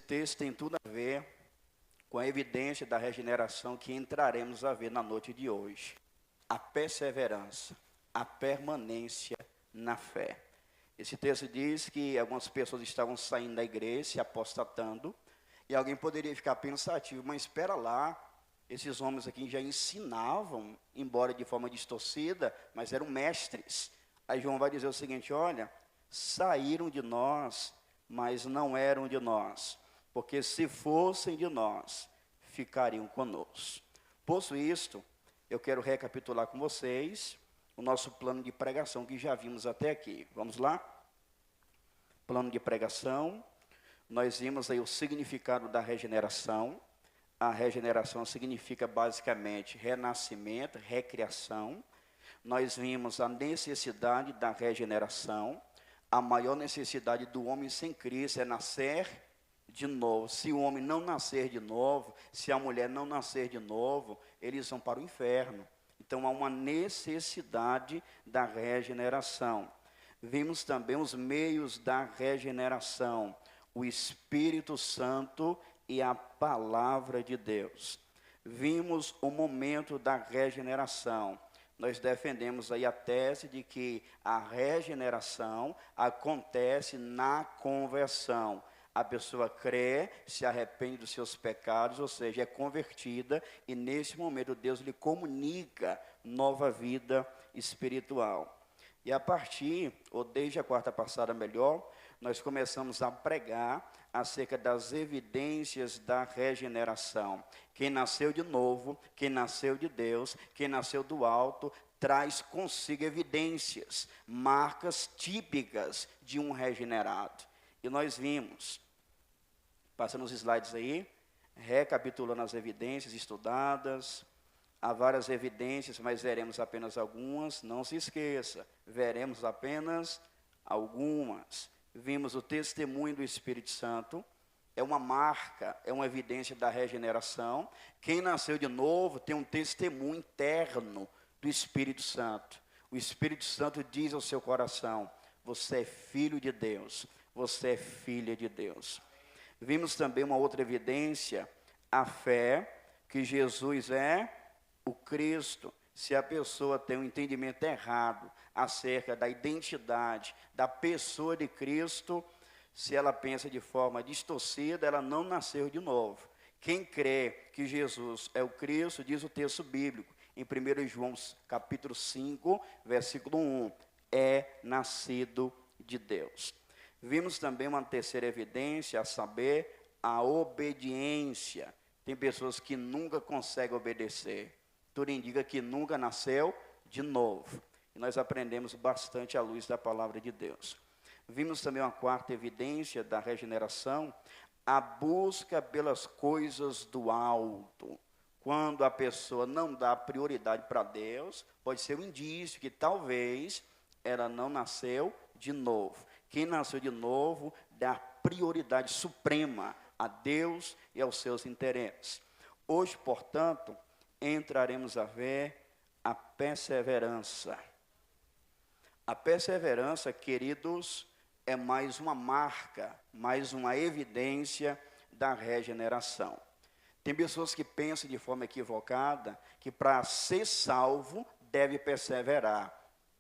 texto tem tudo a ver com a evidência da regeneração que entraremos a ver na noite de hoje. A perseverança, a permanência na fé. Esse texto diz que algumas pessoas estavam saindo da igreja, se apostatando, e alguém poderia ficar pensativo, mas espera lá, esses homens aqui já ensinavam, embora de forma distorcida, mas eram mestres. Aí João vai dizer o seguinte: olha, saíram de nós, mas não eram de nós, porque se fossem de nós, ficariam conosco. Posto isto, eu quero recapitular com vocês o nosso plano de pregação que já vimos até aqui. Vamos lá? Plano de pregação. Nós vimos aí o significado da regeneração. A regeneração significa basicamente renascimento, recriação. Nós vimos a necessidade da regeneração. A maior necessidade do homem sem Cristo é nascer de novo. Se o homem não nascer de novo, se a mulher não nascer de novo, eles vão para o inferno. Então há uma necessidade da regeneração. Vimos também os meios da regeneração, o Espírito Santo e a palavra de Deus. Vimos o momento da regeneração. Nós defendemos aí a tese de que a regeneração acontece na conversão. A pessoa crê, se arrepende dos seus pecados, ou seja, é convertida, e nesse momento Deus lhe comunica nova vida espiritual. E a partir, ou desde a quarta passada melhor, nós começamos a pregar acerca das evidências da regeneração. Quem nasceu de novo, quem nasceu de Deus, quem nasceu do alto, traz consigo evidências, marcas típicas de um regenerado. E nós vimos, passando os slides aí, recapitulando as evidências estudadas. Há várias evidências, mas veremos apenas algumas. Não se esqueça, veremos apenas algumas. Vimos o testemunho do Espírito Santo, é uma marca, é uma evidência da regeneração. Quem nasceu de novo tem um testemunho interno do Espírito Santo. O Espírito Santo diz ao seu coração: você é filho de Deus, você é filha de Deus. Vimos também uma outra evidência, a fé, que Jesus é o Cristo. Se a pessoa tem um entendimento errado acerca da identidade da pessoa de Cristo, se ela pensa de forma distorcida, ela não nasceu de novo. Quem crê que Jesus é o Cristo, diz o texto bíblico, em 1 João capítulo 5, versículo 1, é nascido de Deus. Vimos também uma terceira evidência, a saber, a obediência. Tem pessoas que nunca conseguem obedecer. Tudo indica que nunca nasceu de novo. E nós aprendemos bastante à luz da palavra de Deus. Vimos também uma quarta evidência da regeneração, a busca pelas coisas do alto. Quando a pessoa não dá prioridade para Deus, pode ser um indício que talvez ela não nasceu de novo. Quem nasceu de novo dá prioridade suprema a Deus e aos seus interesses. Hoje, portanto, entraremos a ver a perseverança. A perseverança, queridos, é mais uma marca, mais uma evidência da regeneração. Tem pessoas que pensam de forma equivocada que para ser salvo deve perseverar.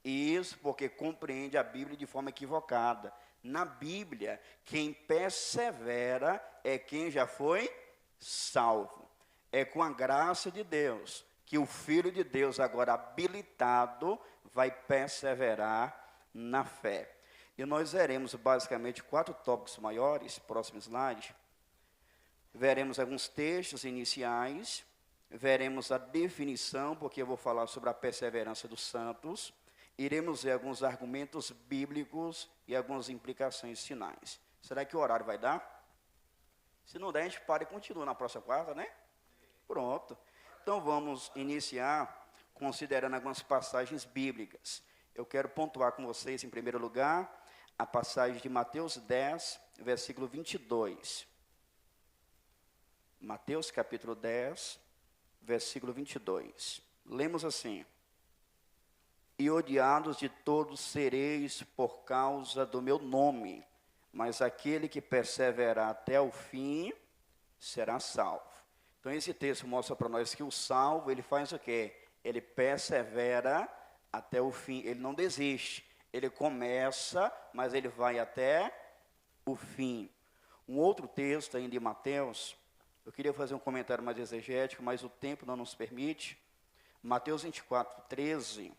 E isso porque compreende a Bíblia de forma equivocada. Na Bíblia, quem persevera é quem já foi salvo. É com a graça de Deus que o Filho de Deus, agora habilitado, vai perseverar na fé. E nós veremos basicamente 4 tópicos maiores, próximo slide. Veremos alguns textos iniciais, veremos a definição, porque eu vou falar sobre a perseverança dos santos. Iremos ver alguns argumentos bíblicos e algumas implicações finais. Será que o horário vai dar? Se não der, a gente para e continua na próxima quarta, né? Pronto. Então vamos iniciar considerando algumas passagens bíblicas. Eu quero pontuar com vocês, em primeiro lugar, a passagem de Mateus 10, versículo 22. Mateus capítulo 10, versículo 22. Lemos assim: e odiados de todos sereis por causa do meu nome, mas aquele que perseverar até o fim será salvo. Então esse texto mostra para nós que o salvo, ele faz o quê? Ele persevera até o fim, ele não desiste. Ele começa, mas ele vai até o fim. Um outro texto ainda de Mateus, eu queria fazer um comentário mais exegético, mas o tempo não nos permite. Mateus 24, 13,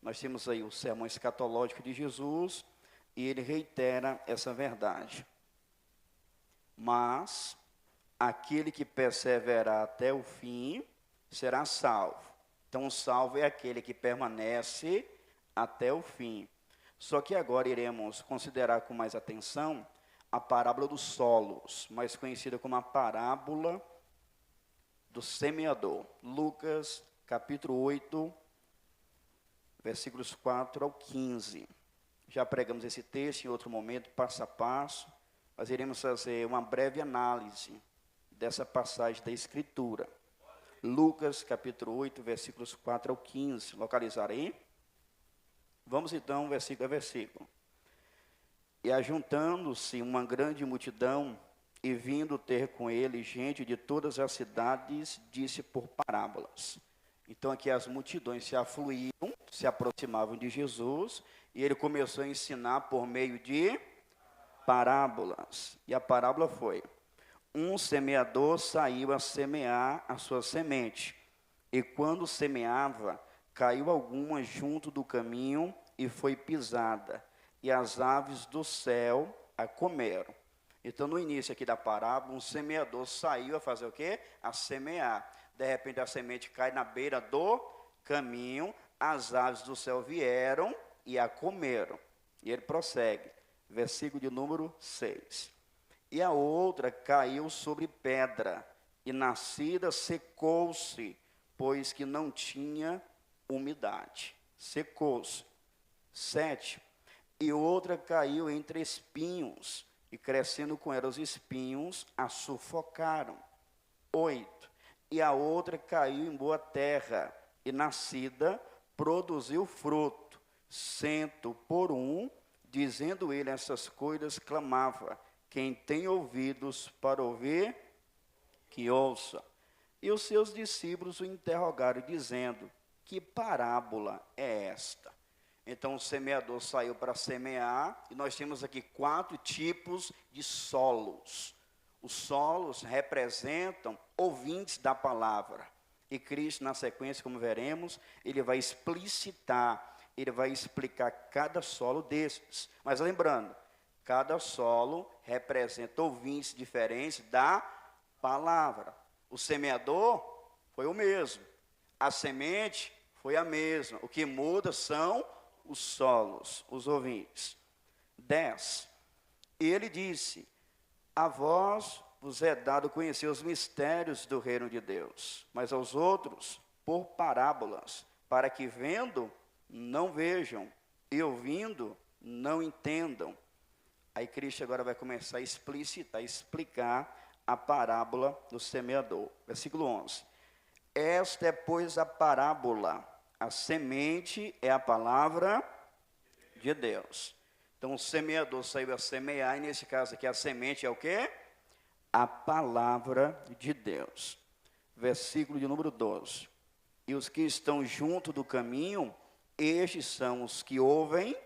nós temos aí o sermão escatológico de Jesus, e ele reitera essa verdade. Mas aquele que perseverar até o fim será salvo. Então, o salvo é aquele que permanece até o fim. Só que agora iremos considerar com mais atenção a parábola dos solos, mais conhecida como a parábola do semeador. Lucas, capítulo 8, versículos 4 ao 15. Já pregamos esse texto em outro momento, passo a passo, mas iremos fazer uma breve análise dessa passagem da Escritura. Lucas, capítulo 8, versículos 4 ao 15. Localizar aí? Vamos então, versículo a versículo. E ajuntando-se uma grande multidão, e vindo ter com ele gente de todas as cidades, disse por parábolas. Então aqui as multidões se afluíam, se aproximavam de Jesus, e ele começou a ensinar por meio de parábolas. E a parábola foi: um semeador saiu a semear a sua semente, e quando semeava, caiu alguma junto do caminho e foi pisada, e as aves do céu a comeram. Então, no início aqui da parábola, um semeador saiu a fazer o quê? A semear. De repente, a semente cai na beira do caminho, as aves do céu vieram e a comeram. E ele prossegue, versículo de número 6. E a outra caiu sobre pedra, e nascida secou-se, pois que não tinha umidade. Secou-se. 7. E outra caiu entre espinhos, e crescendo com ela os espinhos, a sufocaram. 8. E a outra caiu em boa terra, e nascida produziu fruto. 100 por 1, dizendo ele essas coisas, clamava: quem tem ouvidos para ouvir, que ouça. E os seus discípulos o interrogaram, dizendo: que parábola é esta? Então o semeador saiu para semear, e nós temos aqui 4 tipos de solos. Os solos representam ouvintes da palavra. E Cristo, na sequência, como veremos, ele vai explicitar, ele vai explicar cada solo desses. Mas lembrando, cada solo representa ouvintes diferentes da palavra. O semeador foi o mesmo. A semente foi a mesma. O que muda são os solos, os ouvintes. 10. Ele disse: a vós vos é dado conhecer os mistérios do reino de Deus, mas aos outros por parábolas, para que vendo não vejam, e ouvindo não entendam. Aí Cristo agora vai começar a explicitar, a explicar a parábola do semeador. Versículo 11. Esta é, pois, a parábola. A semente é a palavra de Deus. Então, o semeador saiu a semear, e nesse caso aqui a semente é o quê? A palavra de Deus. Versículo de número 12. E os que estão junto do caminho, estes são os que ouvem,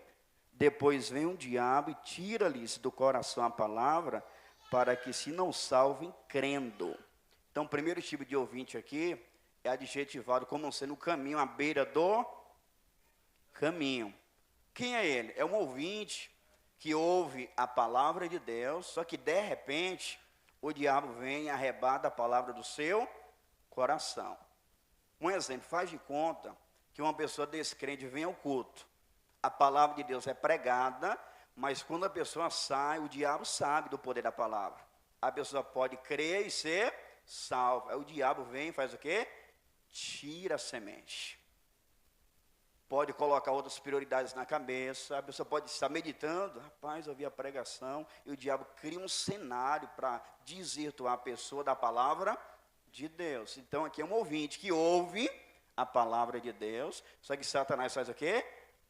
depois vem um diabo e tira-lhes do coração a palavra, para que se não salvem crendo. Então, o primeiro tipo de ouvinte aqui é adjetivado como sendo o caminho, à beira do caminho. Quem é ele? É um ouvinte que ouve a palavra de Deus, só que de repente o diabo vem e arrebata a palavra do seu coração. Um exemplo, faz de conta que uma pessoa descrente vem ao culto. A palavra de Deus é pregada, mas quando a pessoa sai, o diabo sabe do poder da palavra. A pessoa pode crer e ser salva. Aí o diabo vem e faz o quê? Tira a semente. Pode colocar outras prioridades na cabeça, a pessoa pode estar meditando, rapaz, eu ouvi a pregação, e o diabo cria um cenário para desvirtuar a pessoa da palavra de Deus. Então aqui é um ouvinte que ouve a palavra de Deus, só que Satanás faz o quê?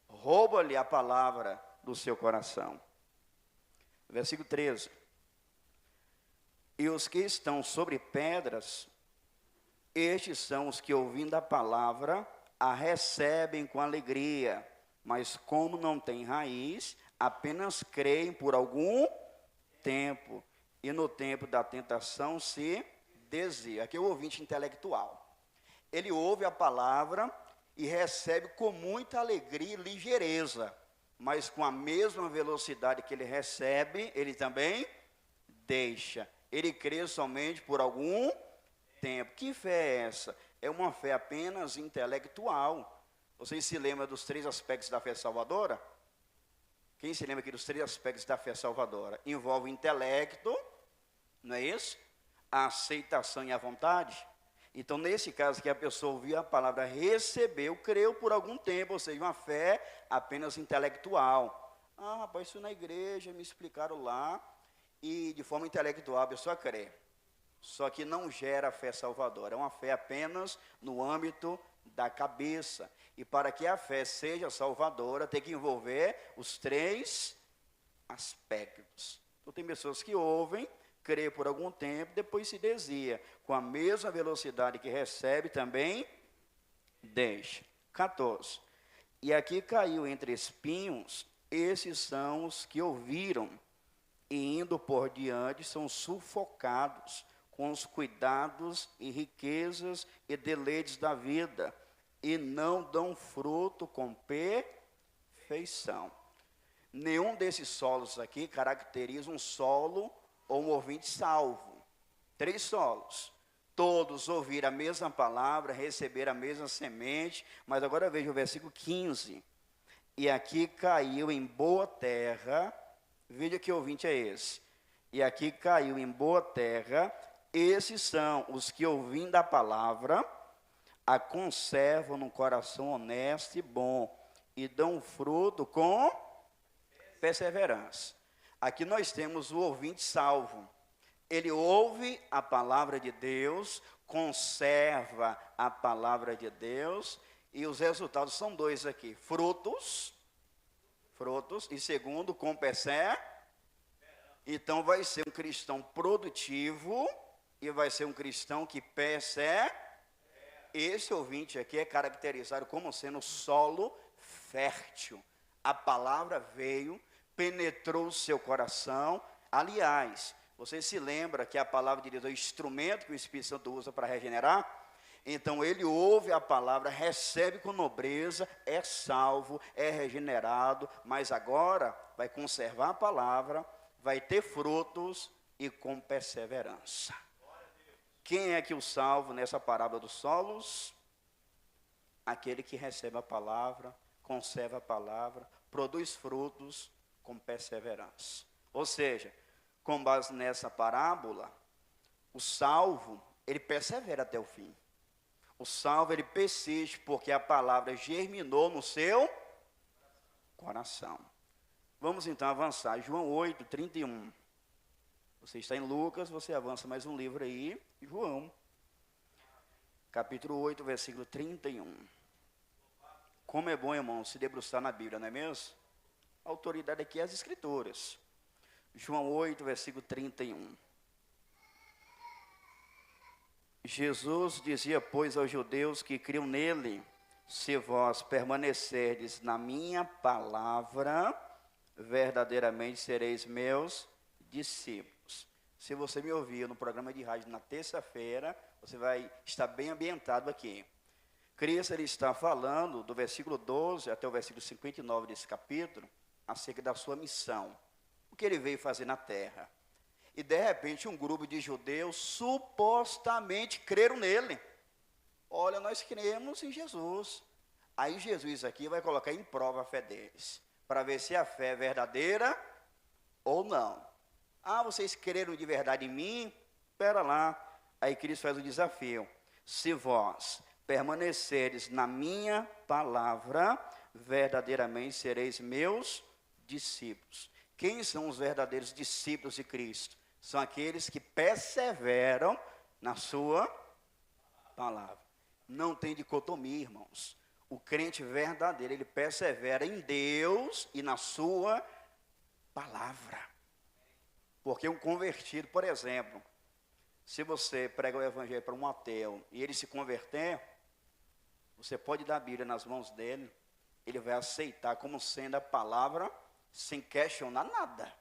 Rouba-lhe a palavra do seu coração. Versículo 13. E os que estão sobre pedras, estes são os que, ouvindo a palavra, a recebem com alegria, mas como não têm raiz, apenas creem por algum tempo, e no tempo da tentação se desvia. Aqui é o ouvinte intelectual. Ele ouve a palavra e recebe com muita alegria e ligeireza, mas com a mesma velocidade que ele recebe, ele também deixa. Ele crê somente por algum tempo. Que fé é essa? É uma fé apenas intelectual. Vocês se lembram dos 3 aspectos da fé salvadora? Quem se lembra aqui dos 3 aspectos da fé salvadora? Envolve o intelecto, não é isso? A aceitação e a vontade. Então, nesse caso que a pessoa ouviu a palavra, recebeu, creu por algum tempo, ou seja, uma fé apenas intelectual. Ah, rapaz, isso na igreja, me explicaram lá, e de forma intelectual a pessoa crê. Só que não gera fé salvadora, é uma fé apenas no âmbito da cabeça. E para que a fé seja salvadora, tem que envolver os 3 aspectos. Então, tem pessoas que ouvem, crê por algum tempo, depois se desvia. Com a mesma velocidade que recebe, também deixa. 14. E aqui caiu entre espinhos, esses são os que ouviram, e indo por diante são sufocados com os cuidados e riquezas e deleites da vida, e não dão fruto com perfeição. Nenhum desses solos aqui caracteriza um solo ou um ouvinte salvo. 3 solos. Todos ouviram a mesma palavra, receberam a mesma semente, mas agora veja o versículo 15. E aqui caiu em boa terra, veja que ouvinte é esse. E aqui caiu em boa terra, esses são os que, ouvindo a palavra, a conservam no coração honesto e bom, e dão fruto com perseverança. Aqui nós temos o ouvinte salvo. Ele ouve a palavra de Deus, conserva a palavra de Deus, e os resultados são 2 aqui: frutos, e segundo, com perseverança. Então vai ser um cristão produtivo, e vai ser um cristão que persevera. Esse ouvinte aqui é caracterizado como sendo solo fértil. A palavra veio, penetrou o seu coração. Aliás, você se lembra que a palavra de Deus é o instrumento que o Espírito Santo usa para regenerar? Então ele ouve a palavra, recebe com nobreza, é salvo, é regenerado, mas agora vai conservar a palavra, vai ter frutos e com perseverança. Quem é que o salvo nessa parábola dos solos? Aquele que recebe a palavra, conserva a palavra, produz frutos com perseverança. Ou seja, com base nessa parábola, o salvo, ele persevera até o fim. O salvo, ele persiste porque a palavra germinou no seu coração. Vamos então avançar. João 8, 31. Você está em Lucas, você avança mais um livro aí. João, capítulo 8, versículo 31. Como é bom, irmão, se debruçar na Bíblia, não é mesmo? A autoridade aqui é as Escrituras. João 8, versículo 31. Jesus dizia, pois, aos judeus que criam nele: se vós permanecerdes na minha palavra, verdadeiramente sereis meus discípulos. Se você me ouvir no programa de rádio na terça-feira, você vai estar bem ambientado aqui. Cristo, ele está falando do versículo 12 até o versículo 59 desse capítulo, acerca da sua missão, o que ele veio fazer na terra. E de repente um grupo de judeus supostamente creram nele. Olha, nós cremos em Jesus. Aí Jesus aqui vai colocar em prova a fé deles, para ver se a fé é verdadeira ou não. Ah, vocês creram de verdade em mim? Espera lá. Aí Cristo faz o desafio: se vós permaneceres na minha palavra, verdadeiramente sereis meus discípulos. Quem são os verdadeiros discípulos de Cristo? São aqueles que perseveram na sua palavra. Não tem dicotomia, irmãos. O crente verdadeiro, ele persevera em Deus e na sua palavra. Porque um convertido, por exemplo, se você prega o evangelho para um ateu e ele se converter, você pode dar a Bíblia nas mãos dele, ele vai aceitar como sendo a palavra sem questionar nada.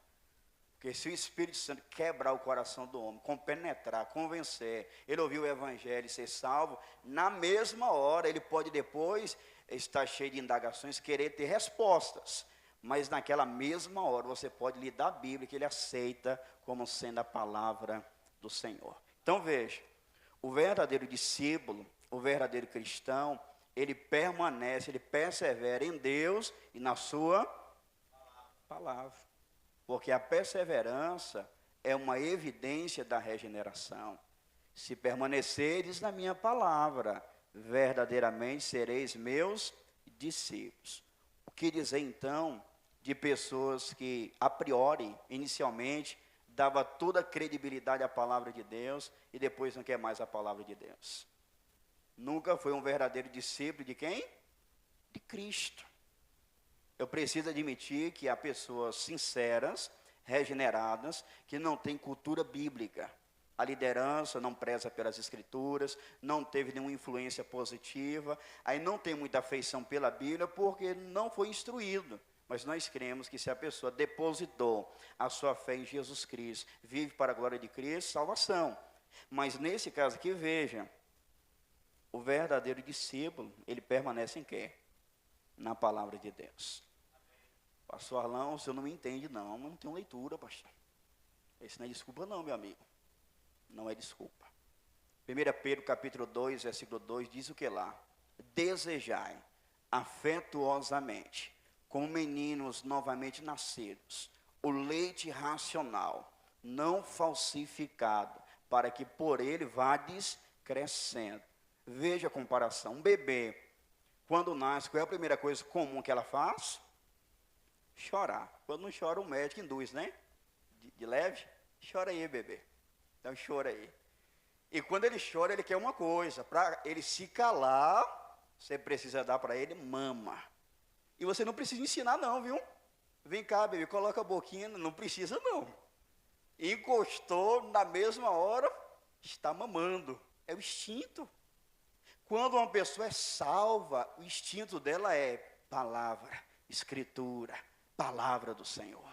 Porque se o Espírito Santo quebrar o coração do homem, compenetrar, convencer, ele ouvir o evangelho e ser salvo, na mesma hora ele pode depois estar cheio de indagações, querer ter respostas. Mas naquela mesma hora você pode lhe dar a Bíblia que ele aceita como sendo a palavra do Senhor. Então veja, o verdadeiro discípulo, o verdadeiro cristão, ele permanece, ele persevera em Deus e na sua palavra. Porque a perseverança é uma evidência da regeneração. Se permaneceres na minha palavra, verdadeiramente sereis meus discípulos. O que dizer então de pessoas que a priori, inicialmente, dava toda a credibilidade à palavra de Deus e depois não quer mais a palavra de Deus? Nunca foi um verdadeiro discípulo de quem? De Cristo. Eu preciso admitir que há pessoas sinceras, regeneradas, que não têm cultura bíblica. A liderança não preza pelas escrituras, não teve nenhuma influência positiva, aí não tem muita afeição pela Bíblia porque não foi instruído. Mas nós cremos que se a pessoa depositou a sua fé em Jesus Cristo, vive para a glória de Cristo, salvação. Mas nesse caso aqui, veja, o verdadeiro discípulo, ele permanece em quê? Na palavra de Deus. Pastor Arlão, o senhor não me entende não, mas não tenho leitura, pastor. Isso não é desculpa não, meu amigo. Não é desculpa. 1 Pedro capítulo 2, versículo 2, diz o que lá? Desejai afetuosamente, como meninos novamente nascidos, o leite racional, não falsificado, para que por ele vades crescendo. Veja a comparação. Um bebê, quando nasce, qual é a primeira coisa comum que ela faz? Chorar. Quando não chora, o médico induz, né? De leve, chora aí, bebê. Então, chora aí. E quando ele chora, ele quer uma coisa. Para ele se calar, você precisa dar para ele mama. E você não precisa ensinar não, viu? Vem cá, bebê, coloca a boquinha. Não precisa não. Encostou, na mesma hora, está mamando. É o instinto. Quando uma pessoa é salva, o instinto dela é palavra, escritura, palavra do Senhor.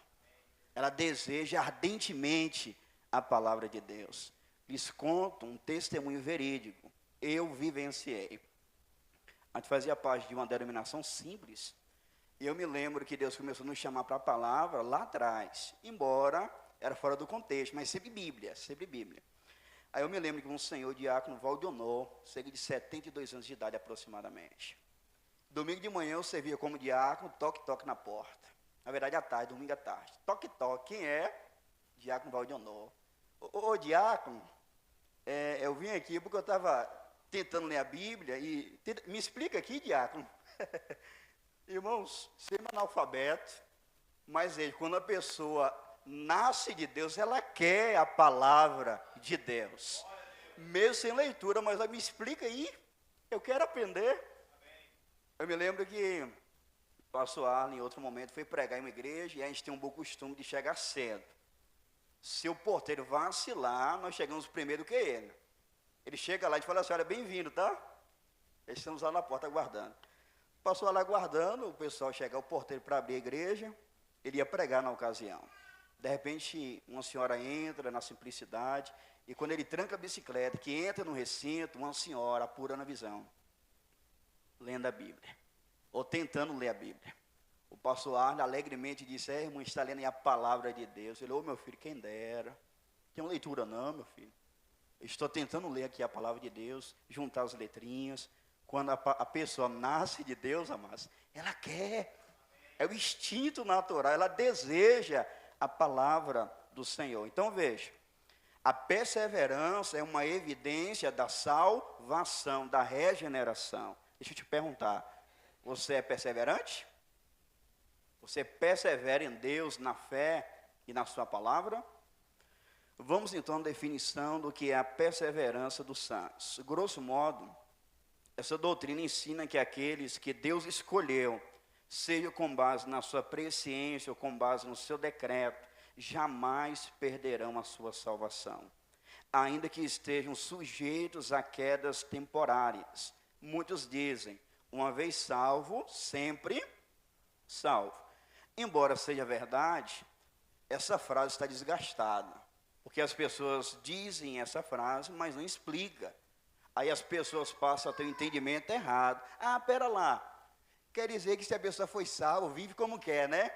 Ela deseja ardentemente a palavra de Deus. Lhes conto um testemunho verídico. Eu vivenciei. A gente fazia parte de uma denominação simples. E eu me lembro que Deus começou a nos chamar para a palavra lá atrás. Embora era fora do contexto, mas sempre Bíblia, sempre Bíblia. Aí eu me lembro que um senhor, diácono Valdionor, cerca de 72 anos de idade aproximadamente. Domingo de manhã eu servia como diácono, toque-toque na porta. Na verdade, à tarde, domingo à tarde. Toque-toque, quem é? Diácono Valdionor. Ô diácono, eu vim aqui porque eu estava tentando ler a Bíblia e... Me explica aqui, diácono. Irmãos, ser analfabeto, mas quando a pessoa nasce de Deus, ela quer a palavra de Deus. Mesmo sem leitura, mas me explica aí, eu quero aprender. Eu me lembro que o pastor Arlen, em outro momento, foi pregar em uma igreja e a gente tem um bom costume de chegar cedo. Se o porteiro vacilar, nós chegamos primeiro que ele. Ele chega lá e fala assim, olha, bem-vindo, tá? Estamos lá na porta aguardando. Passou lá aguardando, o pessoal chegar, o porteiro para abrir a igreja, ele ia pregar na ocasião. De repente, uma senhora entra na simplicidade, e quando ele tranca a bicicleta, que entra no recinto, uma senhora apurando a visão, lendo a Bíblia, ou tentando ler a Bíblia. O pastor Arne alegremente disse, irmão, está lendo aí a palavra de Deus. Ele, meu filho, quem dera. Tem uma leitura não, meu filho. Eu estou tentando ler aqui a palavra de Deus, juntar as letrinhas. Quando a pessoa nasce de Deus, amados, ela quer. É o instinto natural, ela deseja a palavra do Senhor. Então veja, a perseverança é uma evidência da salvação, da regeneração. Deixa eu te perguntar, você é perseverante? Você persevera em Deus, na fé e na sua palavra? Vamos então à definição do que é a perseverança dos santos. Grosso modo, essa doutrina ensina que aqueles que Deus escolheu, seja com base na sua presciência ou com base no seu decreto, jamais perderão a sua salvação, ainda que estejam sujeitos a quedas temporárias. Muitos dizem, uma vez salvo, sempre salvo. Embora seja verdade, essa frase está desgastada, porque as pessoas dizem essa frase, mas não explica. Aí as pessoas passam a ter um entendimento errado. Ah, pera lá, quer dizer que se a pessoa foi salva, vive como quer, né?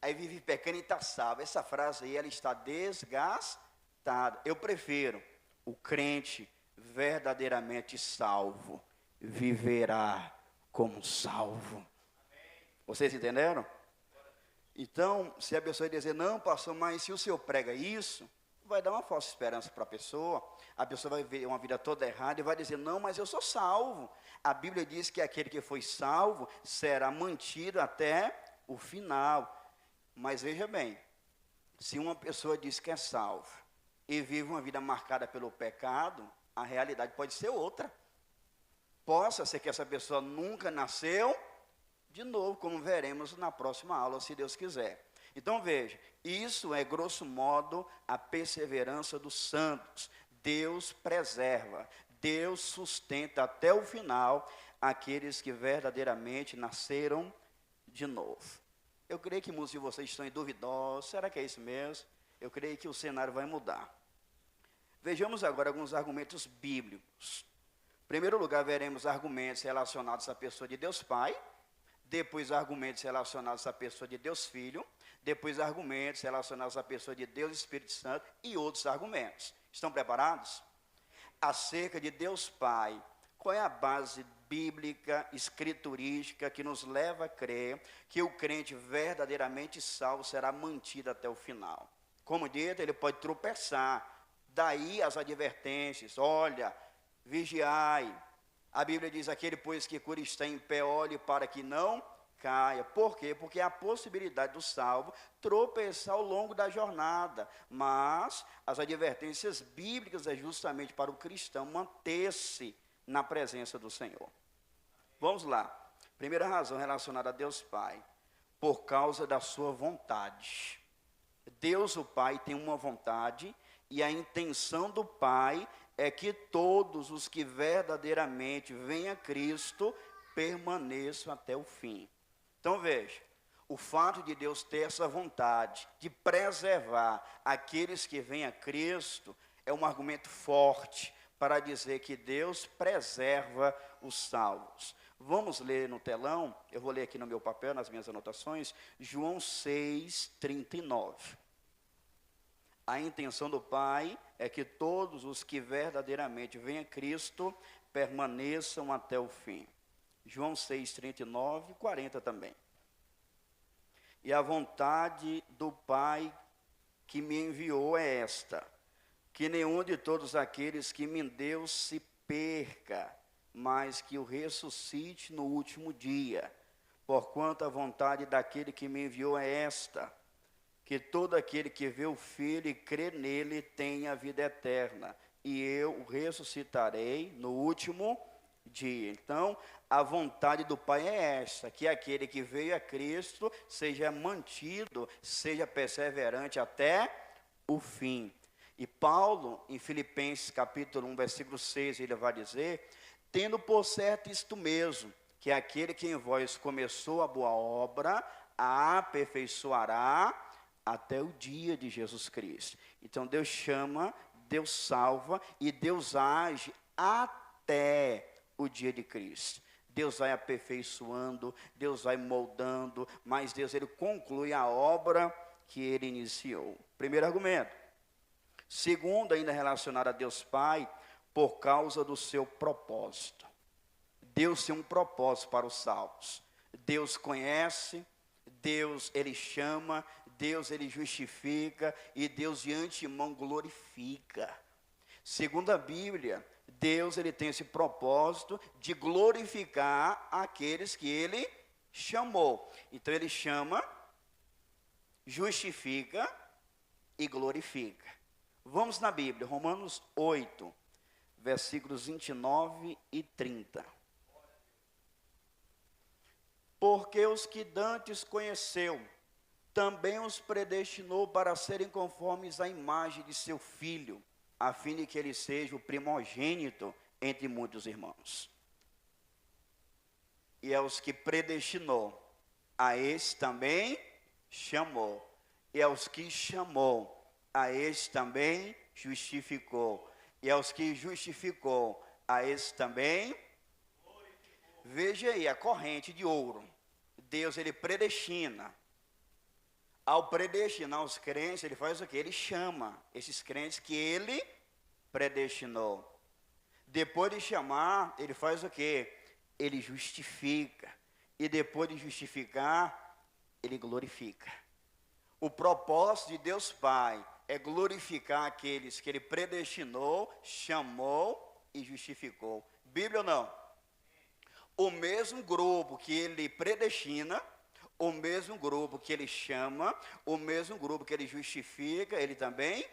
Aí vive pecando e está salvo. Essa frase aí, ela está desgastada. Eu prefiro o crente verdadeiramente salvo, viverá como salvo. Vocês entenderam? Então, se a pessoa dizer, não, pastor, mas se o senhor prega isso, vai dar uma falsa esperança para a pessoa vai ver uma vida toda errada e vai dizer, não, mas eu sou salvo. A Bíblia diz que aquele que foi salvo será mantido até o final. Mas veja bem, se uma pessoa diz que é salvo e vive uma vida marcada pelo pecado, a realidade pode ser outra. Possa ser que essa pessoa nunca nasceu de novo, como veremos na próxima aula, se Deus quiser. Então veja, isso é grosso modo a perseverança dos santos. Deus preserva, Deus sustenta até o final aqueles que verdadeiramente nasceram de novo. Eu creio que muitos de vocês estão em dúvida, será que é isso mesmo? Eu creio que o cenário vai mudar. Vejamos agora alguns argumentos bíblicos. Em primeiro lugar, veremos argumentos relacionados à pessoa de Deus Pai, depois argumentos relacionados à pessoa de Deus Filho, depois argumentos relacionados à pessoa de Deus Espírito Santo e outros argumentos. Estão preparados? Acerca de Deus Pai, qual é a base bíblica, escriturística, que nos leva a crer que o crente verdadeiramente salvo será mantido até o final? Como dito, ele pode tropeçar, daí as advertências, olha, vigiai. A Bíblia diz, aquele pois que cura está em pé, olhe para que não caia. Por quê? Porque há a possibilidade do salvo tropeçar ao longo da jornada. Mas as advertências bíblicas é justamente para o cristão manter-se na presença do Senhor. Vamos lá. Primeira razão relacionada a Deus Pai, por causa da sua vontade. Deus, o Pai, tem uma vontade e a intenção do Pai é que todos os que verdadeiramente vêm a Cristo permaneçam até o fim. Então veja, o fato de Deus ter essa vontade de preservar aqueles que vêm a Cristo é um argumento forte para dizer que Deus preserva os salvos. Vamos ler no telão, eu vou ler aqui no meu papel, nas minhas anotações, João 6:39. A intenção do Pai é que todos os que verdadeiramente vêm a Cristo permaneçam até o fim. João 6:39, 40 também. E a vontade do Pai que me enviou é esta, que nenhum de todos aqueles que me deu se perca, mas que o ressuscite no último dia. Porquanto a vontade daquele que me enviou é esta, que todo aquele que vê o Filho e crê nele tenha a vida eterna, e eu o ressuscitarei no último dia. Então, a vontade do Pai é essa, que aquele que veio a Cristo seja mantido, seja perseverante até o fim. E Paulo, em Filipenses capítulo 1, versículo 6, ele vai dizer, tendo por certo isto mesmo, que aquele que em vós começou a boa obra, a aperfeiçoará até o dia de Jesus Cristo. Então Deus chama, Deus salva e Deus age até o dia de Cristo. Deus vai aperfeiçoando, Deus vai moldando, mas Deus ele conclui a obra que ele iniciou. Primeiro argumento. Segundo, ainda relacionado a Deus Pai, por causa do seu propósito. Deus tem um propósito para os salvos. Deus conhece, Deus ele chama, Deus ele justifica e Deus de antemão glorifica. Segundo a Bíblia, Deus ele tem esse propósito de glorificar aqueles que ele chamou. Então ele chama, justifica e glorifica. Vamos na Bíblia, Romanos 8, versículos 29 e 30. Porque os que dantes conheceu, também os predestinou para serem conformes à imagem de seu Filho, a fim de que ele seja o primogênito entre muitos irmãos. E aos que predestinou, a esse também chamou. E aos que chamou, a esse também justificou. E aos que justificou, a esse também glorificou. Veja aí a corrente de ouro. Deus, ele predestina. Ao predestinar os crentes, ele faz o quê? Ele chama esses crentes que ele predestinou. Depois de chamar, ele faz o quê? Ele justifica. E depois de justificar, ele glorifica. O propósito de Deus Pai é glorificar aqueles que ele predestinou, chamou e justificou. Bíblia ou não? O mesmo grupo que ele predestina, o mesmo grupo que ele chama, o mesmo grupo que ele justifica, ele também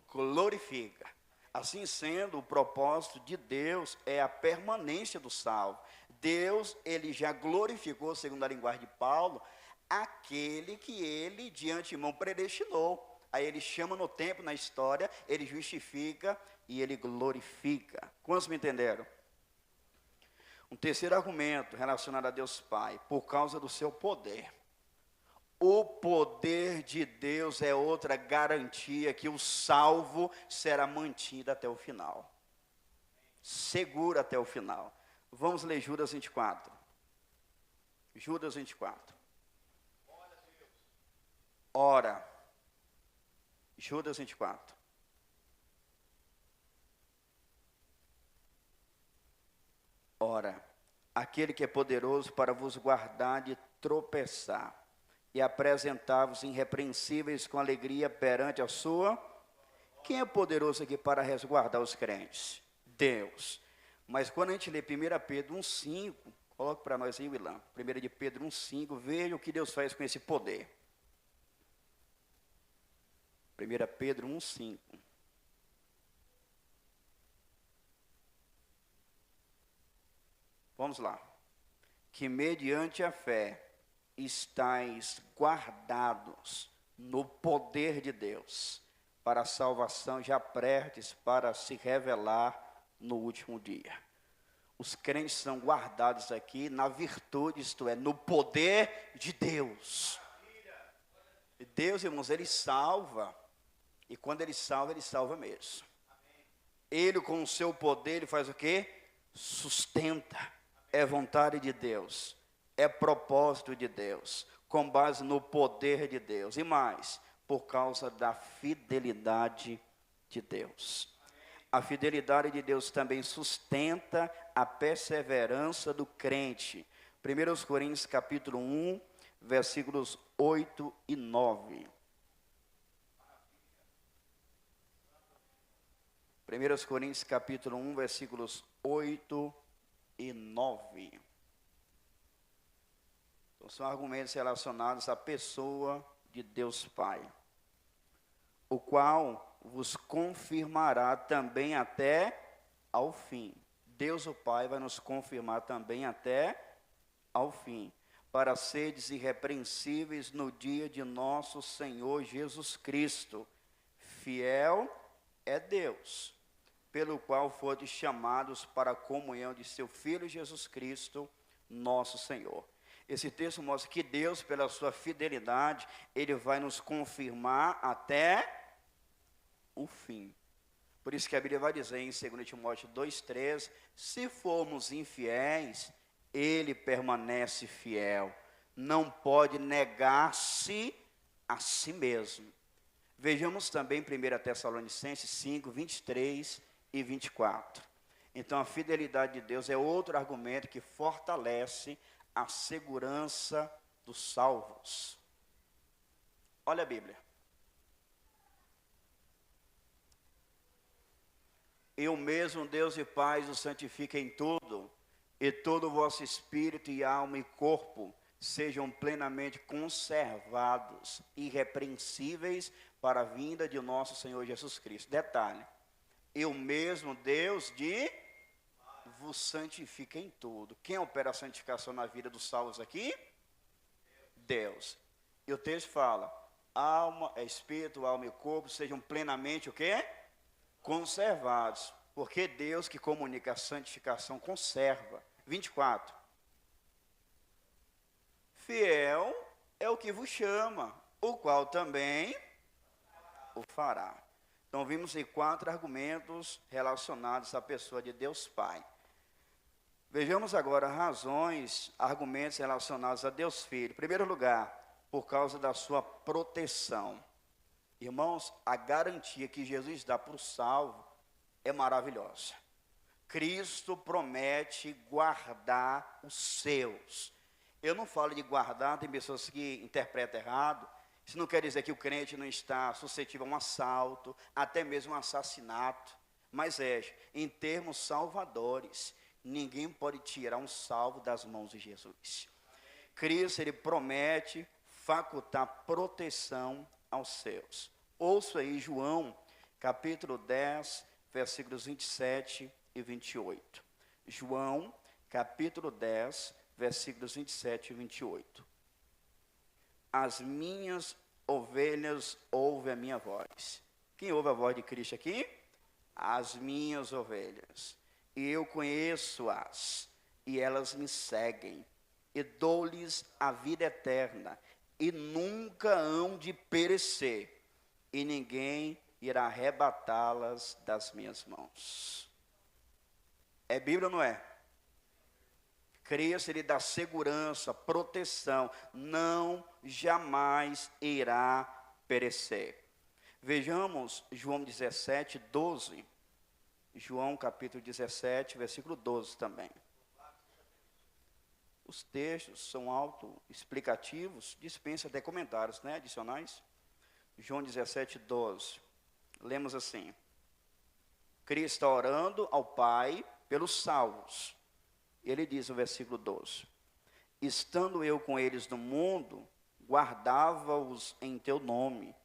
glorifica. Assim sendo, o propósito de Deus é a permanência do salvo. Deus, ele já glorificou, segundo a linguagem de Paulo, aquele que ele de antemão predestinou. Aí ele chama no tempo, na história, ele justifica e ele glorifica. Quantos me entenderam? Um terceiro argumento relacionado a Deus Pai, por causa do seu poder. O poder de Deus é outra garantia que o salvo será mantido até o final. Seguro até o final. Vamos ler Judas 24. Judas 24. Ora. Judas 24. Ora, aquele que é poderoso para vos guardar de tropeçar e apresentar-vos irrepreensíveis com alegria perante a sua... Quem é poderoso aqui para resguardar os crentes? Deus. Mas quando a gente lê 1 Pedro 1,5, coloque para nós aí, Willan, 1 de Pedro 1,5, veja o que Deus faz com esse poder. 1 Pedro 1,5. Vamos lá. Que mediante a fé estáis guardados no poder de Deus, para a salvação já prestes para se revelar no último dia. Os crentes são guardados aqui na virtude, isto é, no poder de Deus. E Deus, irmãos, ele salva, e quando ele salva mesmo. Ele com o seu poder, ele faz o quê? Sustenta. É vontade de Deus, é propósito de Deus, com base no poder de Deus, e mais, por causa da fidelidade de Deus. A fidelidade de Deus também sustenta a perseverança do crente. 1 Coríntios capítulo 1, versículos 8 e 9. 1 Coríntios capítulo 1, versículos 8 e 9. Então, são argumentos relacionados à pessoa de Deus Pai, o qual vos confirmará também até ao fim. Deus o Pai vai nos confirmar também até ao fim, para seres irrepreensíveis no dia de nosso Senhor Jesus Cristo. Fiel é Deus, pelo qual foram chamados para a comunhão de seu Filho Jesus Cristo, nosso Senhor. Esse texto mostra que Deus, pela sua fidelidade, ele vai nos confirmar até o fim. Por isso que a Bíblia vai dizer em 2 Timóteo 2,3, se formos infiéis, ele permanece fiel, não pode negar-se a si mesmo. Vejamos também 1 Tessalonicenses 5, 23 e 24. Então a fidelidade de Deus é outro argumento que fortalece a segurança dos salvos. Olha a Bíblia. E o mesmo Deus e Pai os santifica em tudo, e todo o vosso espírito e alma e corpo sejam plenamente conservados, irrepreensíveis para a vinda de nosso Senhor Jesus Cristo. Detalhe, e o mesmo Deus vos santifica em tudo. Quem opera a santificação na vida dos salvos aqui? Deus. E o texto fala, espírito, alma e corpo sejam plenamente o quê? Conservados. Porque Deus que comunica a santificação conserva. 24. Fiel é o que vos chama, o qual também o fará. Então vimos aí 4 argumentos relacionados à pessoa de Deus Pai. Vejamos agora razões, argumentos relacionados a Deus Filho. Em primeiro lugar, por causa da sua proteção. Irmãos, a garantia que Jesus dá para o salvo é maravilhosa. Cristo promete guardar os seus. Eu não falo de guardar, tem pessoas que interpretam errado. Isso não quer dizer que o crente não está suscetível a um assalto, até mesmo um assassinato. Mas em termos salvadores, ninguém pode tirar um salvo das mãos de Jesus. Cristo, ele promete facultar proteção aos seus. Ouça aí João, capítulo 10, versículos 27 e 28. João, capítulo 10, versículos 27 e 28. As minhas ovelhas ouvem a minha voz. Quem ouve a voz de Cristo aqui? As minhas ovelhas. E eu conheço-as, e elas me seguem. E dou-lhes a vida eterna, e nunca hão de perecer, e ninguém irá arrebatá-las das minhas mãos. É Bíblia ou não é? Cristo, ele dá segurança, proteção, não jamais irá perecer. Vejamos João 17, 12. João capítulo 17, versículo 12 também. Os textos são autoexplicativos, dispensa até comentários, né, adicionais. João 17, 12. Lemos assim. Cristo está orando ao Pai pelos salvos. Ele diz no versículo 12. Estando eu com eles no mundo, guardava-os em teu nome.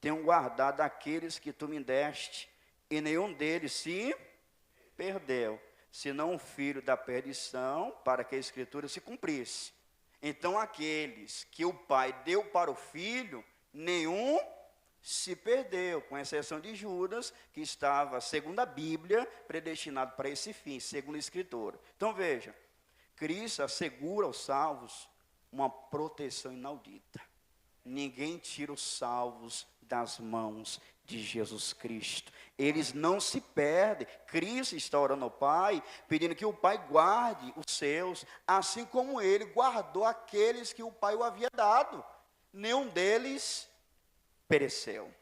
Tenho guardado aqueles que tu me deste, e nenhum deles se perdeu, senão o filho da perdição, para que a Escritura se cumprisse. Então aqueles que o Pai deu para o Filho, nenhum se perdeu, com exceção de Judas, que estava, segundo a Bíblia, predestinado para esse fim, segundo a Escritura. Então veja, Cristo assegura aos salvos uma proteção inaudita. Ninguém tira os salvos das mãos de Jesus Cristo. Eles não se perdem. Cristo está orando ao Pai, pedindo que o Pai guarde os seus, assim como ele guardou aqueles que o Pai o havia dado. Nenhum deles pereceu.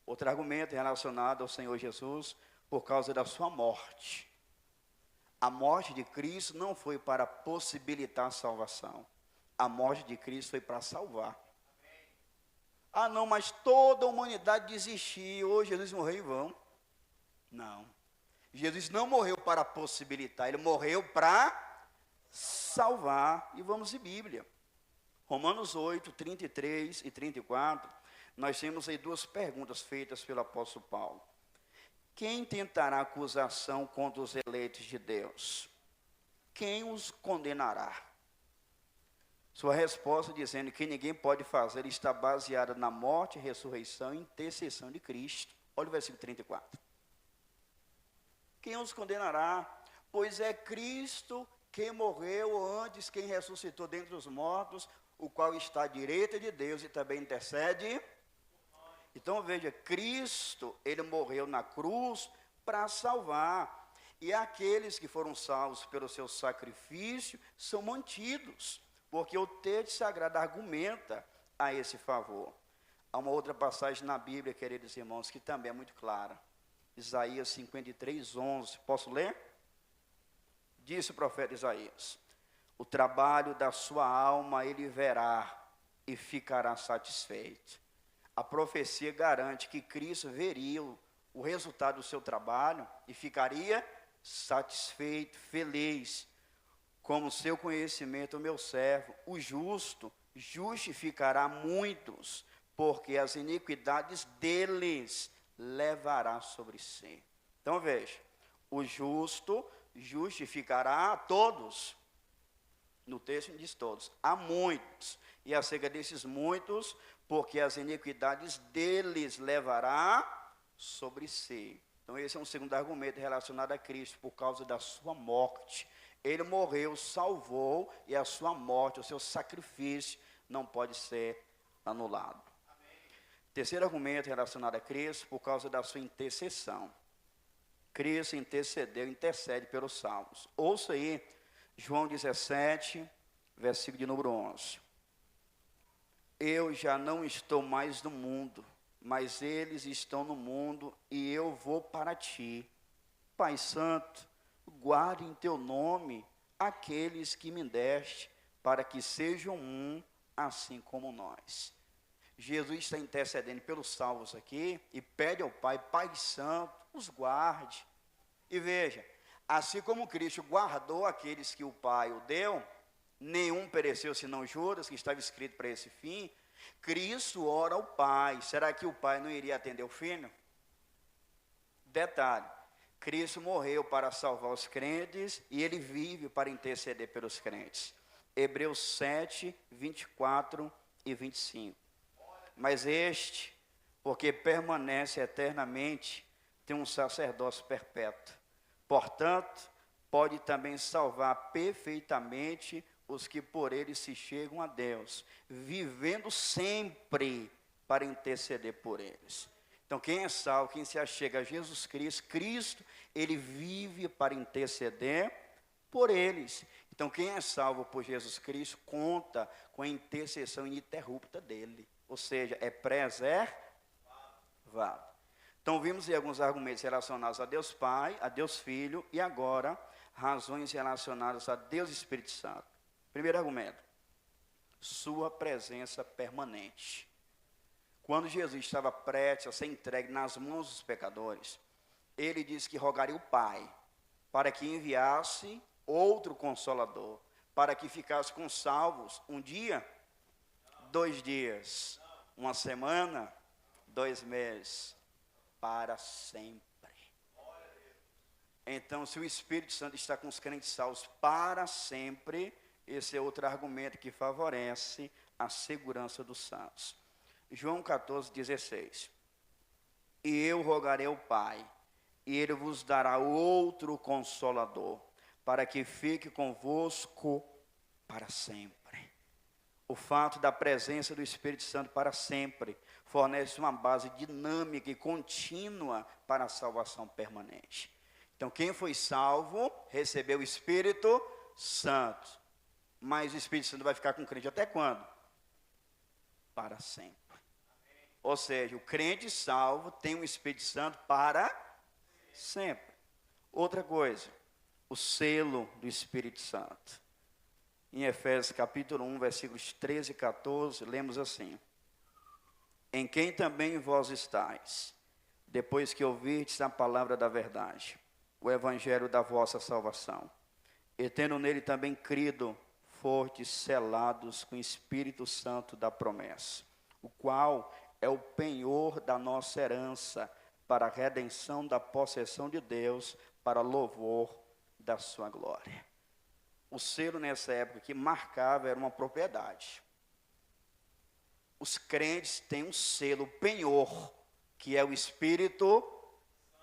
Outro argumento relacionado ao Senhor Jesus, por causa da sua morte. A morte de Cristo não foi para possibilitar a salvação. A morte de Cristo foi para salvar. Ah, não, mas toda a humanidade desistiu. Hoje Jesus morreu em vão. Não. Jesus não morreu para possibilitar, ele morreu para salvar. E vamos em Bíblia. Romanos 8, 33 e 34, nós temos aí 2 perguntas feitas pelo apóstolo Paulo. Quem tentará acusação contra os eleitos de Deus? Quem os condenará? Sua resposta dizendo que ninguém pode fazer está baseada na morte, ressurreição e intercessão de Cristo. Olha o versículo 34. Quem os condenará? Pois é Cristo quem morreu antes, quem ressuscitou dentre os mortos, o qual está à direita de Deus e também intercede. Então veja, Cristo, ele morreu na cruz para salvar. E aqueles que foram salvos pelo seu sacrifício são mantidos. Porque o texto sagrado argumenta a esse favor. Há uma outra passagem na Bíblia, queridos irmãos, que também é muito clara. Isaías 53, 11. Posso ler? Disse o profeta Isaías: o trabalho da sua alma ele verá e ficará satisfeito. A profecia garante que Cristo veria o resultado do seu trabalho e ficaria satisfeito, feliz. Como seu conhecimento, o meu servo, o justo, justificará muitos, porque as iniquidades deles levará sobre si. Então veja, o justo justificará a todos. No texto diz todos. Há muitos. E acerca desses muitos, porque as iniquidades deles levará sobre si. Então esse é um segundo argumento relacionado a Cristo, por causa da sua morte. Ele morreu, salvou, e a sua morte, o seu sacrifício, não pode ser anulado. Terceiro argumento relacionado a Cristo, por causa da sua intercessão. Cristo intercedeu, intercede pelos salvos. Ouça aí, João 17, versículo de número 11. Eu já não estou mais no mundo, mas eles estão no mundo, e eu vou para ti. Pai Santo, guarde em teu nome aqueles que me deste, para que sejam um, assim como nós. Jesus está intercedendo pelos salvos aqui, e pede ao Pai, Pai Santo, os guarde. E veja, assim como Cristo guardou aqueles que o Pai o deu, nenhum pereceu senão Judas, que estava escrito para esse fim. Cristo ora ao Pai. Será que o Pai não iria atender o Filho? Detalhe, Cristo morreu para salvar os crentes, e ele vive para interceder pelos crentes. Hebreus 7, 24 e 25. Mas este, porque permanece eternamente, tem um sacerdócio perpétuo. Portanto, pode também salvar perfeitamente os que por ele se chegam a Deus, vivendo sempre para interceder por eles. Então, quem é salvo, quem se achega a Jesus Cristo, Cristo, ele vive para interceder por eles. Então, quem é salvo por Jesus Cristo, conta com a intercessão ininterrupta dele. Ou seja, é preservado. Então, vimos aí alguns argumentos relacionados a Deus Pai, a Deus Filho, e agora, razões relacionadas a Deus Espírito Santo. Primeiro argumento, sua presença permanente. Quando Jesus estava prestes a ser entregue nas mãos dos pecadores, ele disse que rogaria o Pai, para que enviasse outro Consolador, para que ficasse com salvos um dia, 2 dias, uma semana, 2 meses, para sempre. Então, se o Espírito Santo está com os crentes salvos para sempre, esse é outro argumento que favorece a segurança dos santos. João 14, 16. E eu rogarei ao Pai, e ele vos dará outro Consolador, para que fique convosco para sempre. O fato da presença do Espírito Santo para sempre fornece uma base dinâmica e contínua para a salvação permanente. Então, quem foi salvo, recebeu o Espírito Santo. Mas o Espírito Santo vai ficar com o crente até quando? Para sempre. Ou seja, o crente salvo tem o Espírito Santo para sempre. Outra coisa, o selo do Espírito Santo. Em Efésios capítulo 1, versículos 13 e 14, lemos assim: em quem também vós estáis, depois que ouvirdes a palavra da verdade, o evangelho da vossa salvação, e tendo nele também crido, fostes selados com o Espírito Santo da promessa, o qual é o penhor da nossa herança, para a redenção da possessão de Deus, para louvor da sua glória. O selo nessa época que marcava era uma propriedade. Os crentes têm um selo, penhor, que é o Espírito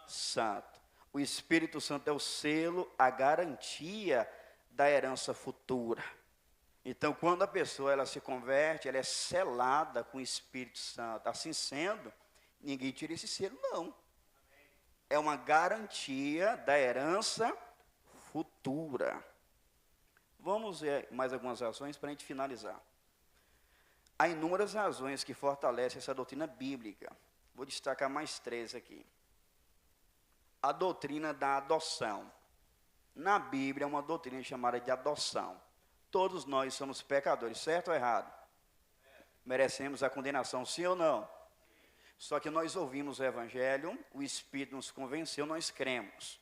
Santo. O Espírito Santo é o selo, a garantia da herança futura. Então, quando a pessoa ela se converte, ela é selada com o Espírito Santo. Assim sendo, ninguém tira esse selo, não. É uma garantia da herança futura. Vamos ver mais algumas razões para a gente finalizar. Há inúmeras razões que fortalecem essa doutrina bíblica. Vou destacar mais 3 aqui. A doutrina da adoção. Na Bíblia é uma doutrina chamada de adoção. Todos nós somos pecadores, certo ou errado? Merecemos a condenação, sim ou não? Só que nós ouvimos o Evangelho, o Espírito nos convenceu, nós cremos.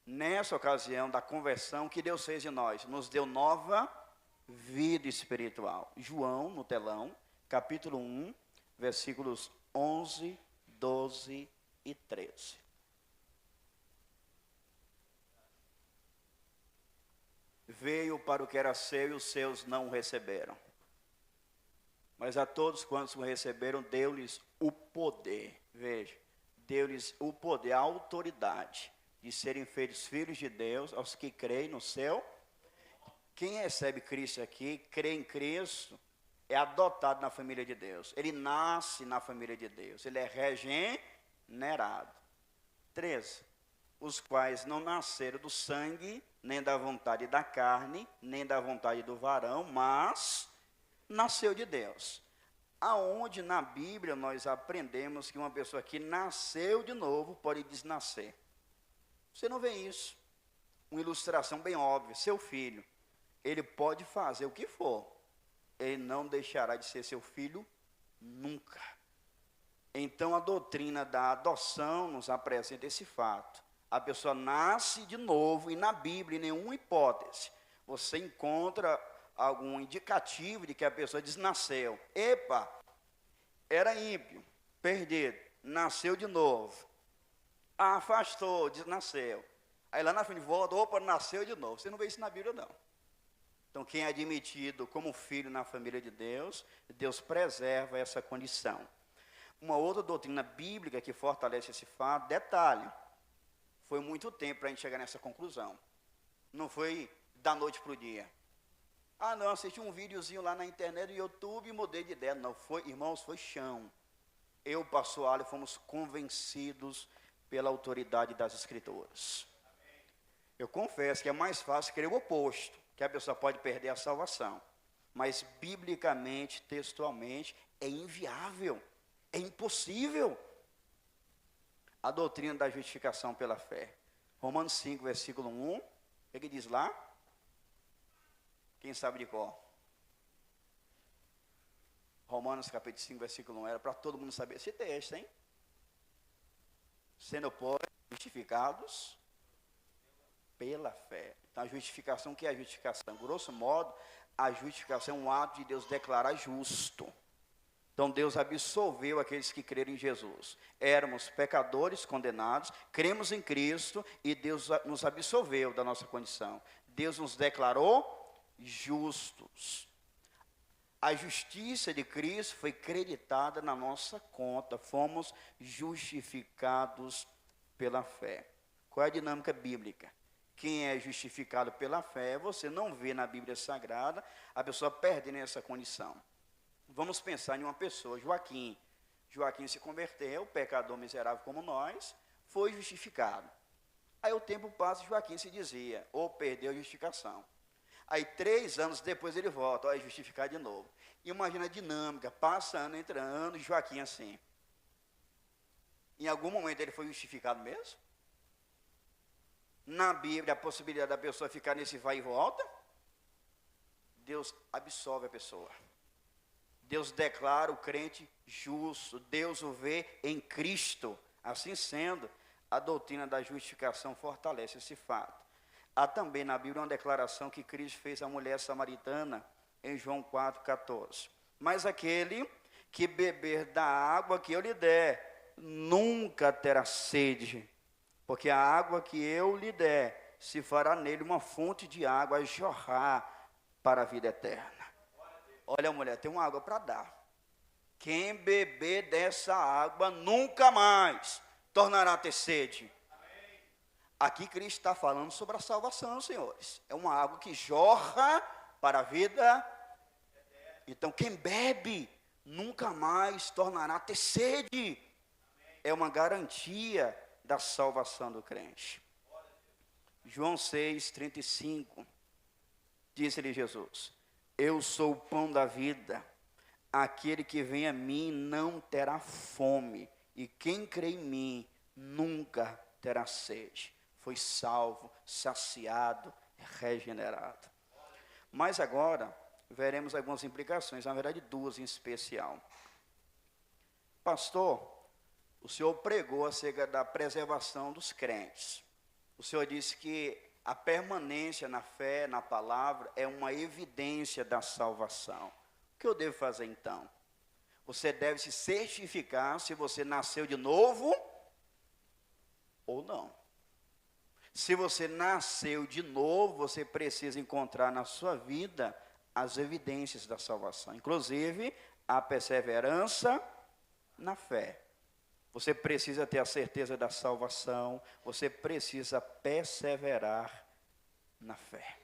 Nessa ocasião da conversão, que Deus fez de nós? Nos deu nova vida espiritual. João, no telão, capítulo 1, versículos 11, 12 e 13. veio para o que era seu e os seus não o receberam. Mas a todos quantos o receberam, deu-lhes o poder, veja, deu-lhes o poder, a autoridade de serem feitos filhos de Deus aos que creem no seu. Quem recebe Cristo aqui, crê em Cristo, é adotado na família de Deus. Ele nasce na família de Deus, ele é regenerado. 13. Os quais não nasceram do sangue, nem da vontade da carne, nem da vontade do varão, mas nasceu de Deus. Aonde na Bíblia nós aprendemos que uma pessoa que nasceu de novo pode desnascer? Você não vê isso. Uma ilustração bem óbvia, seu filho, ele pode fazer o que for, ele não deixará de ser seu filho nunca. Então a doutrina da adoção nos apresenta esse fato. A pessoa nasce de novo e na Bíblia, em nenhuma hipótese, você encontra algum indicativo de que a pessoa desnasceu. Epa, era ímpio, perdido, nasceu de novo. Afastou, desnasceu. Aí lá na frente volta, opa, nasceu de novo. Você não vê isso na Bíblia, não. Então, quem é admitido como filho na família de Deus, Deus preserva essa condição. Uma outra doutrina bíblica que fortalece esse fato, detalhe, foi muito tempo para a gente chegar nessa conclusão. Não foi da noite para o dia. Ah, não, assisti um videozinho lá na internet, no YouTube, e mudei de ideia. Não, foi, irmãos, foi chão. Eu, pastor Ali, fomos convencidos pela autoridade das Escrituras. Eu confesso que é mais fácil crer o oposto, que a pessoa pode perder a salvação. Mas, biblicamente, textualmente, é inviável, é impossível. A doutrina da justificação pela fé. Romanos 5, versículo 1, o que diz lá? Quem sabe de qual? Romanos capítulo 5, versículo 1, era para todo mundo saber esse texto, hein? Sendo, pois, justificados pela fé. Então, a justificação, o que é a justificação? Grosso modo, a justificação é um ato de Deus declarar justo. Então, Deus absolveu aqueles que creram em Jesus. Éramos pecadores condenados, cremos em Cristo e Deus nos absolveu da nossa condição. Deus nos declarou justos. A justiça de Cristo foi creditada na nossa conta. Fomos justificados pela fé. Qual é a dinâmica bíblica? Quem é justificado pela fé, você não vê na Bíblia Sagrada a pessoa perdendo essa condição. Vamos pensar em uma pessoa, Joaquim. Joaquim se converteu, pecador miserável como nós, foi justificado. Aí o tempo passa e Joaquim se dizia, ou perdeu a justificação. Aí 3 anos depois ele volta, é justificado de novo. Imagina a dinâmica, passa ano, entra ano, Joaquim assim. Em algum momento ele foi justificado mesmo? Na Bíblia, a possibilidade da pessoa ficar nesse vai e volta, Deus absolve a pessoa. Deus declara o crente justo, Deus o vê em Cristo. Assim sendo, a doutrina da justificação fortalece esse fato. Há também na Bíblia uma declaração que Cristo fez à mulher samaritana, em João 4,14. Mas aquele que beber da água que eu lhe der, nunca terá sede, porque a água que eu lhe der, se fará nele uma fonte de água a jorrar para a vida eterna. Olha, mulher, tem uma água para dar. Quem beber dessa água nunca mais tornará a ter sede. Aqui Cristo está falando sobre a salvação, senhores. É uma água que jorra para a vida. Então, quem bebe nunca mais tornará a ter sede. É uma garantia da salvação do crente. João 6,35, disse-lhe Jesus: eu sou o pão da vida, aquele que vem a mim não terá fome, e quem crê em mim nunca terá sede. Foi salvo, saciado, regenerado. Mas agora, veremos algumas implicações, na verdade 2 em especial. Pastor, o senhor pregou acerca da preservação dos crentes. O senhor disse que a permanência na fé, na palavra, é uma evidência da salvação. O que eu devo fazer então? Você deve se certificar se você nasceu de novo ou não. Se você nasceu de novo, você precisa encontrar na sua vida as evidências da salvação, inclusive a perseverança na fé. Você precisa ter a certeza da salvação, você precisa perseverar na fé.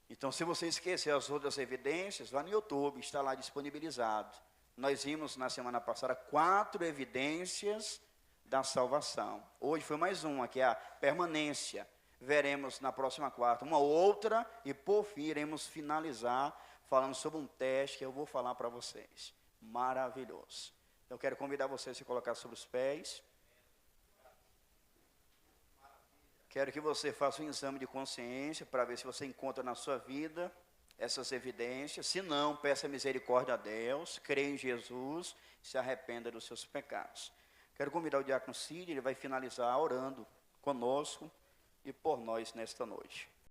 Então, se você esquecer as outras evidências, lá no YouTube, está lá disponibilizado. Nós vimos na semana passada 4 evidências da salvação. Hoje foi mais uma, que é a permanência. Veremos na próxima quarta uma outra e por fim iremos finalizar falando sobre um teste que eu vou falar para vocês. Maravilhoso. Eu quero convidar você a se colocar sobre os pés. Quero que você faça um exame de consciência para ver se você encontra na sua vida essas evidências. Se não, peça misericórdia a Deus, creia em Jesus, se arrependa dos seus pecados. Quero convidar o diácono Cid, ele vai finalizar orando conosco e por nós nesta noite.